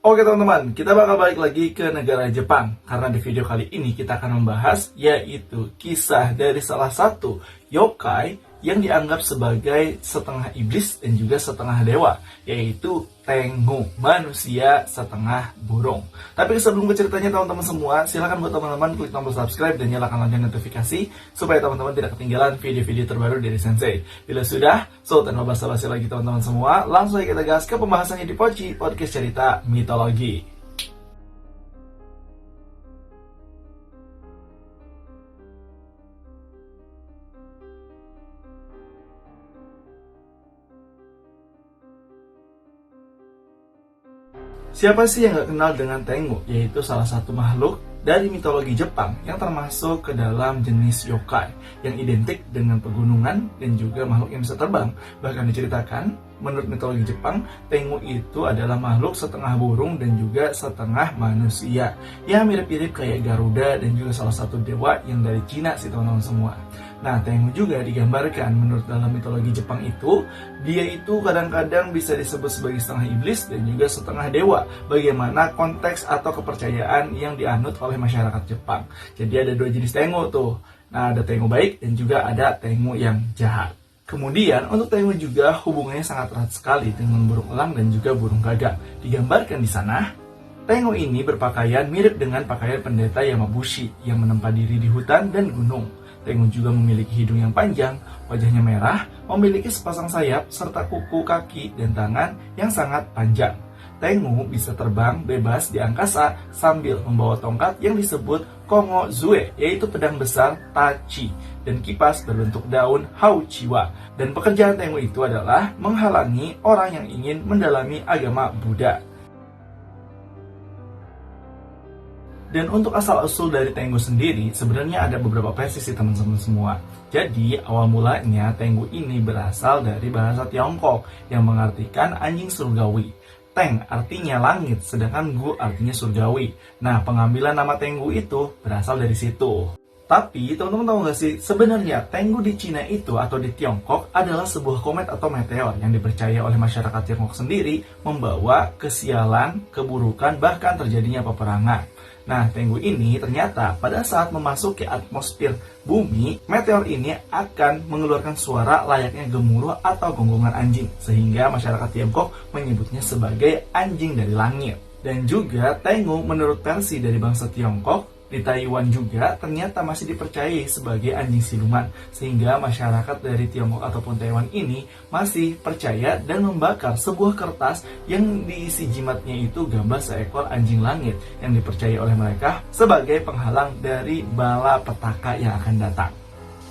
Oke teman-teman, kita bakal balik lagi ke negara Jepang. Karena di video kali ini kita akan membahas yaitu kisah dari salah satu yokai yang dianggap sebagai setengah iblis dan juga setengah dewa, yaitu Tengu, manusia setengah burung. Tapi sebelum ke ceritanya teman-teman semua, silahkan buat teman-teman klik tombol subscribe dan nyalakan lonceng notifikasi supaya teman-teman tidak ketinggalan video-video terbaru dari Sensei. Bila sudah, tanpa basa-basi lagi teman-teman semua, langsung kita gas ke pembahasannya di Poci, podcast cerita mitologi. Siapa sih yang gak kenal dengan Tengu, yaitu salah satu makhluk dari mitologi Jepang yang termasuk ke dalam jenis yokai yang identik dengan pegunungan dan juga makhluk yang bisa terbang. Bahkan diceritakan, menurut mitologi Jepang, Tengu itu adalah makhluk setengah burung dan juga setengah manusia. Ya mirip-mirip kayak Garuda dan juga salah satu dewa yang dari Cina sih teman-teman semua. Nah, Tengu juga digambarkan menurut dalam mitologi Jepang itu, dia itu kadang-kadang bisa disebut sebagai setengah iblis dan juga setengah dewa. Bagaimana konteks atau kepercayaan yang dianut oleh masyarakat Jepang. Jadi ada dua jenis Tengu tuh. Nah, ada Tengu baik dan juga ada Tengu yang jahat. Kemudian untuk Tengu juga hubungannya sangat erat sekali dengan burung elang dan juga burung gagak. Digambarkan di sana, Tengu ini berpakaian mirip dengan pakaian pendeta Yamabushi yang menempa diri di hutan dan gunung. Tengu juga memiliki hidung yang panjang, wajahnya merah, memiliki sepasang sayap, serta kuku, kaki, dan tangan yang sangat panjang. Tengu bisa terbang bebas di angkasa sambil membawa tongkat yang disebut Kongo Zue, yaitu pedang besar Tachi, dan kipas berbentuk daun Hauchiwa. Dan pekerjaan Tengu itu adalah menghalangi orang yang ingin mendalami agama Buddha. Dan untuk asal-usul dari Tengu sendiri, sebenarnya ada beberapa versi sih teman-teman semua. Jadi, awal mulanya Tengu ini berasal dari bahasa Tiongkok yang mengartikan anjing surgawi. Teng artinya langit, sedangkan Gu artinya surgawi. Nah, pengambilan nama Tengu itu berasal dari situ. Tapi, teman-teman tahu nggak sih, sebenarnya Tengu di Cina itu atau di Tiongkok adalah sebuah komet atau meteor yang dipercaya oleh masyarakat Tiongkok sendiri membawa kesialan, keburukan, bahkan terjadinya peperangan. Nah, Tengu ini ternyata pada saat memasuki atmosfer bumi, meteor ini akan mengeluarkan suara layaknya gemuruh atau gonggongan anjing, sehingga masyarakat Tiongkok menyebutnya sebagai anjing dari langit. Dan juga Tengu menurut versi dari bangsa Tiongkok, di Taiwan juga ternyata masih dipercayai sebagai anjing siluman, sehingga masyarakat dari Tiongkok ataupun Taiwan ini masih percaya dan membakar sebuah kertas yang diisi jimatnya itu gambar seekor anjing langit yang dipercaya oleh mereka sebagai penghalang dari bala petaka yang akan datang.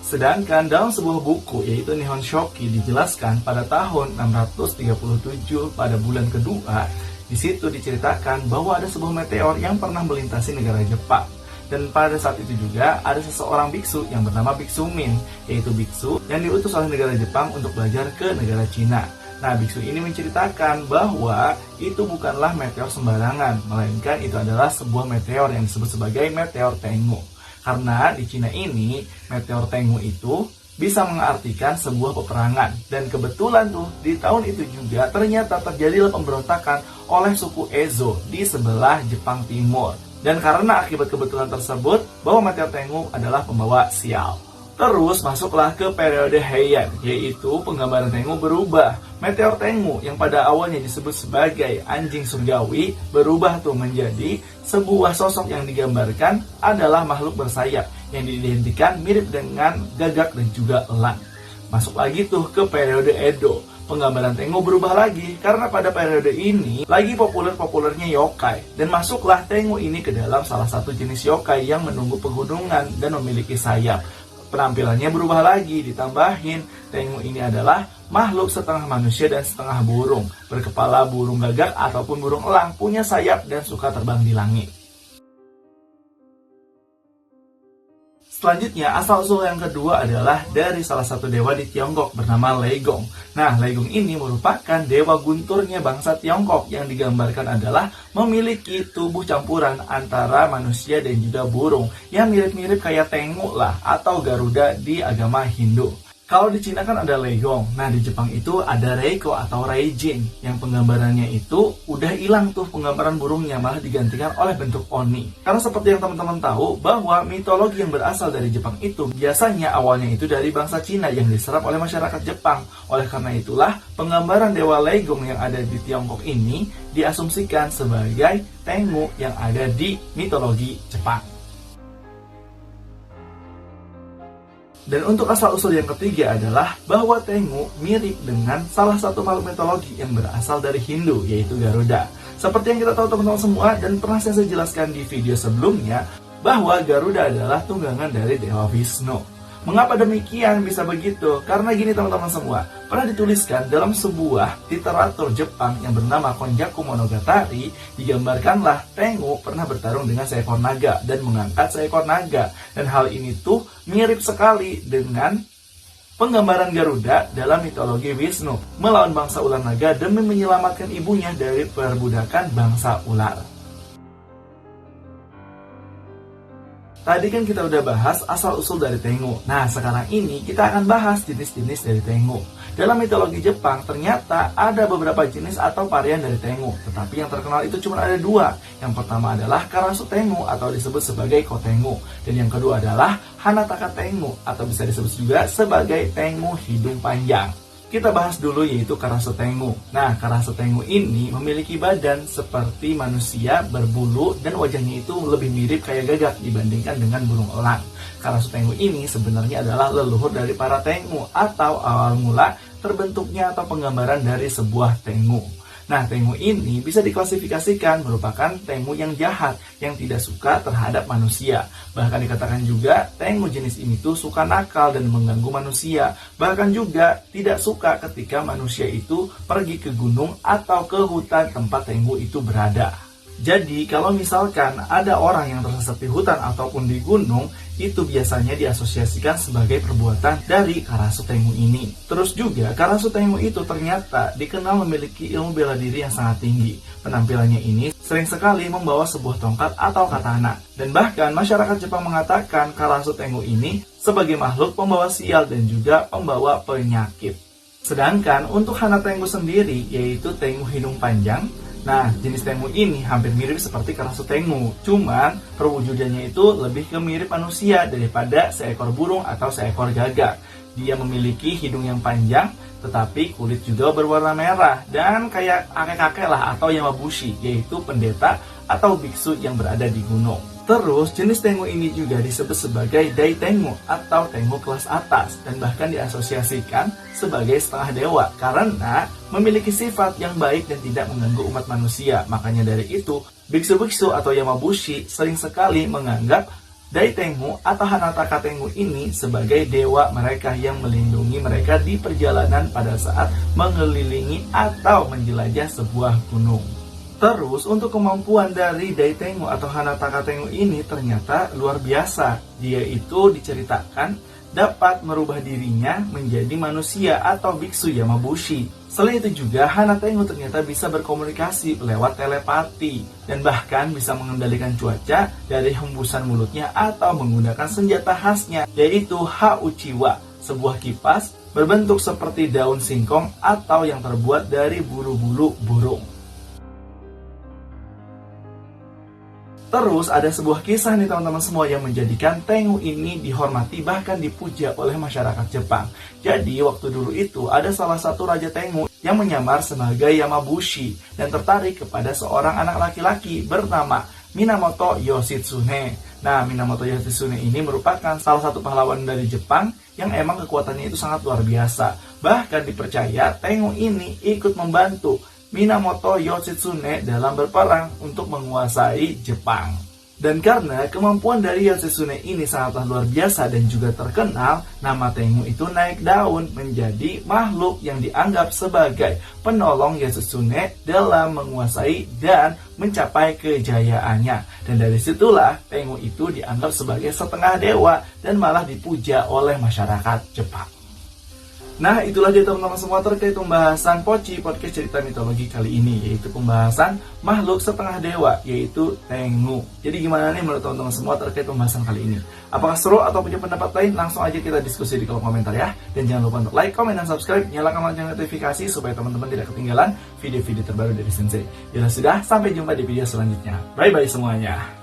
Sedangkan dalam sebuah buku yaitu Nihon Shoki dijelaskan pada tahun 637 pada bulan kedua, di situ diceritakan bahwa ada sebuah meteor yang pernah melintasi negara Jepang. Dan pada saat itu juga ada seseorang biksu yang bernama Biksu Min, yaitu biksu yang diutus oleh negara Jepang untuk belajar ke negara Cina. Nah, biksu ini menceritakan bahwa itu bukanlah meteor sembarangan, melainkan itu adalah sebuah meteor yang disebut sebagai meteor Tengu. Karena di Cina ini, meteor Tengu itu bisa mengartikan sebuah peperangan. Dan kebetulan tuh, di tahun itu juga ternyata terjadilah pemberontakan oleh suku Ezo di sebelah Jepang Timur. Dan karena akibat kebetulan tersebut, bahwa meteor Tengu adalah pembawa sial. Terus masuklah ke periode Heian, yaitu penggambaran Tengu berubah. Meteor Tengu yang pada awalnya disebut sebagai anjing surgawi, berubah tuh menjadi sebuah sosok yang digambarkan adalah makhluk bersayap, yang diidentikan mirip dengan gagak dan juga elang. Masuk lagi tuh ke periode Edo. Penggambaran Tengu berubah lagi karena pada periode ini lagi populernya yokai, dan masuklah Tengu ini ke dalam salah satu jenis yokai yang menunggu pegunungan dan memiliki sayap. Penampilannya berubah lagi, ditambahin Tengu ini adalah makhluk setengah manusia dan setengah burung, berkepala burung gagak ataupun burung elang, punya sayap dan suka terbang di langit. Selanjutnya, asal-usul yang kedua adalah dari salah satu dewa di Tiongkok bernama Leigong. Nah, Leigong ini merupakan dewa gunturnya bangsa Tiongkok yang digambarkan adalah memiliki tubuh campuran antara manusia dan juga burung yang mirip-mirip kayak Tengu lah atau Garuda di agama Hindu. Kalau di Cina kan ada Leigong, nah di Jepang itu ada Reiko atau Reijin, yang penggambarannya itu udah hilang tuh penggambaran burungnya, malah digantikan oleh bentuk oni. Karena seperti yang teman-teman tahu, bahwa mitologi yang berasal dari Jepang itu biasanya awalnya itu dari bangsa Cina yang diserap oleh masyarakat Jepang. Oleh karena itulah, penggambaran dewa Leigong yang ada di Tiongkok ini diasumsikan sebagai Tengu yang ada di mitologi Jepang. Dan untuk asal-usul yang ketiga adalah bahwa Tengu mirip dengan salah satu makhluk mitologi yang berasal dari Hindu, yaitu Garuda. Seperti yang kita tahu teman-teman semua dan pernah saya jelaskan di video sebelumnya, bahwa Garuda adalah tunggangan dari Dewa Wisnu. Mengapa demikian bisa begitu? Karena gini teman-teman semua, pernah dituliskan dalam sebuah literatur Jepang yang bernama Konjaku Monogatari, digambarkanlah Tengu pernah bertarung dengan seekor naga dan mengangkat seekor naga. Dan hal ini tuh mirip sekali dengan penggambaran Garuda dalam mitologi Wisnu, melawan bangsa ular naga demi menyelamatkan ibunya dari perbudakan bangsa ular. Tadi kan kita udah bahas asal-usul dari Tengu. Nah, sekarang ini kita akan bahas jenis-jenis dari Tengu. Dalam mitologi Jepang, ternyata ada beberapa jenis atau varian dari Tengu. Tetapi yang terkenal itu cuma ada dua. Yang pertama adalah Karasu Tengu atau disebut sebagai Kotengu. Dan yang kedua adalah Hanataka Tengu atau bisa disebut juga sebagai Tengu hidung panjang. Kita bahas dulu yaitu Karasu Tengu. Nah, Karasu Tengu ini memiliki badan seperti manusia berbulu dan wajahnya itu lebih mirip kayak gagak dibandingkan dengan burung elang. Karasu Tengu ini sebenarnya adalah leluhur dari para Tengu atau awal mula terbentuknya atau penggambaran dari sebuah Tengu. Nah, Tengu ini bisa diklasifikasikan merupakan Tengu yang jahat, yang tidak suka terhadap manusia. Bahkan dikatakan juga, Tengu jenis ini tuh suka nakal dan mengganggu manusia. Bahkan juga tidak suka ketika manusia itu pergi ke gunung atau ke hutan tempat Tengu itu berada. Jadi, kalau misalkan ada orang yang tersesat di hutan ataupun di gunung, itu biasanya diasosiasikan sebagai perbuatan dari Karasu Tengu ini. Terus juga, Karasu Tengu itu ternyata dikenal memiliki ilmu bela diri yang sangat tinggi. Penampilannya ini sering sekali membawa sebuah tongkat atau katana. Dan bahkan masyarakat Jepang mengatakan Karasu Tengu ini sebagai makhluk pembawa sial dan juga pembawa penyakit. Sedangkan untuk Hana Tengu sendiri, yaitu Tengu hidung panjang, nah, jenis Tengu ini hampir mirip seperti Karasu Tengu, cuman perwujudannya itu lebih ke mirip manusia daripada seekor burung atau seekor gagak. Dia memiliki hidung yang panjang, tetapi kulit juga berwarna merah dan kayak kakek-kakek lah atau Yamabushi, yaitu pendeta atau biksu yang berada di gunung. Terus, jenis Tengu ini juga disebut sebagai Dai Tengu atau Tengu kelas atas dan bahkan diasosiasikan sebagai setengah dewa karena memiliki sifat yang baik dan tidak mengganggu umat manusia. Makanya dari itu, biksu-biksu atau Yamabushi sering sekali menganggap Dai Tengu atau Hanataka Tengu ini sebagai dewa mereka yang melindungi mereka di perjalanan pada saat mengelilingi atau menjelajah sebuah gunung. Terus, untuk kemampuan dari Dai Tengu atau Hanataka Tengu ini ternyata luar biasa. Dia itu diceritakan dapat merubah dirinya menjadi manusia atau biksu Yamabushi. Selain itu juga, Hana Tengu ternyata bisa berkomunikasi lewat telepati dan bahkan bisa mengendalikan cuaca dari hembusan mulutnya atau menggunakan senjata khasnya, yaitu Ha-Uchiwa, sebuah kipas berbentuk seperti daun singkong atau yang terbuat dari bulu-bulu burung. Terus ada sebuah kisah nih teman-teman semua yang menjadikan Tengu ini dihormati bahkan dipuja oleh masyarakat Jepang. Jadi waktu dulu itu ada salah satu Raja Tengu yang menyamar sebagai Yamabushi dan tertarik kepada seorang anak laki-laki bernama Minamoto Yoshitsune. Nah, Minamoto Yoshitsune ini merupakan salah satu pahlawan dari Jepang yang emang kekuatannya itu sangat luar biasa. Bahkan dipercaya Tengu ini ikut membantu Minamoto Yoshitsune dalam berperang untuk menguasai Jepang. Dan karena kemampuan dari Yoshitsune ini sangatlah luar biasa dan juga terkenal, nama Tengu itu naik daun menjadi makhluk yang dianggap sebagai penolong Yoshitsune dalam menguasai dan mencapai kejayaannya. Dan dari situlah Tengu itu dianggap sebagai setengah dewa dan malah dipuja oleh masyarakat Jepang. Nah, itulah dia teman-teman semua terkait pembahasan Poci Podcast Cerita Mitologi kali ini, yaitu pembahasan makhluk setengah dewa, yaitu Tengu. Jadi gimana nih menurut teman-teman semua terkait pembahasan kali ini? Apakah seru atau punya pendapat lain? Langsung aja kita diskusi di kolom komentar ya. Dan jangan lupa untuk like, comment, dan subscribe. Nyalakan lonceng notifikasi supaya teman-teman tidak ketinggalan video-video terbaru dari Sensei. Ya sudah, sampai jumpa di video selanjutnya. Bye-bye semuanya.